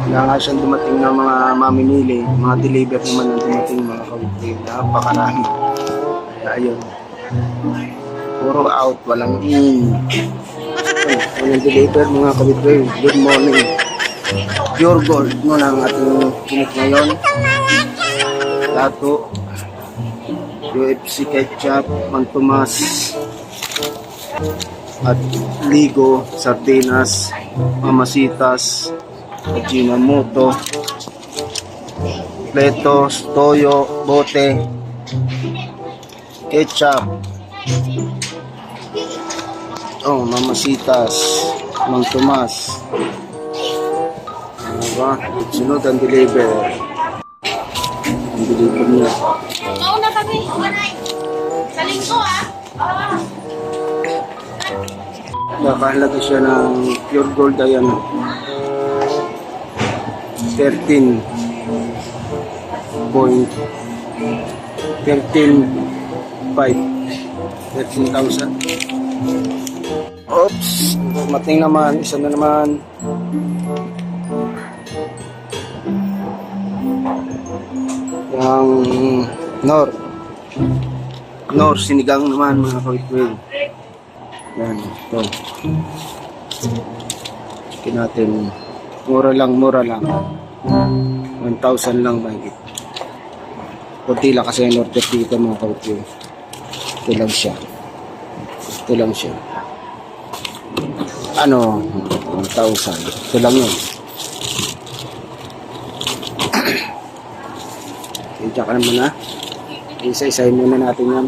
Kaya nga siyang dumating ng mga mamimili, mga deliver naman ang dumating mga kawitwil. Napakarami. Kaya ayun. Puro out, walang in. Walang deliver mga kawitwil. Good morning. Pure gold muna ang ating kinik ngayon. Lato. UFC ketchup, Mantomas, at Ligo, Sardinas, Mamasitas, Ajinomoto, Pletos, Toyo, Bote, Ketchup, Mamasitas, Mantomas. Diba? Sunod ang deliver. Ang deliver niya. Mauna kami. Sa linggo Nakahalaga siya ng pure gold ayan. 13.13,500. 13,000. Oops, mating naman, isa na naman. Yung Nor sinigang naman mga kawitwil. Yan, ito. Checkin natin. Mura lang. 1,000 lang mahigit. Kunti lang kasi yung order dito mga kawitwil. Ito lang siya. 1,000. Ito lang yun. Diyan ka naman na. Isa-isahin muna natin yan.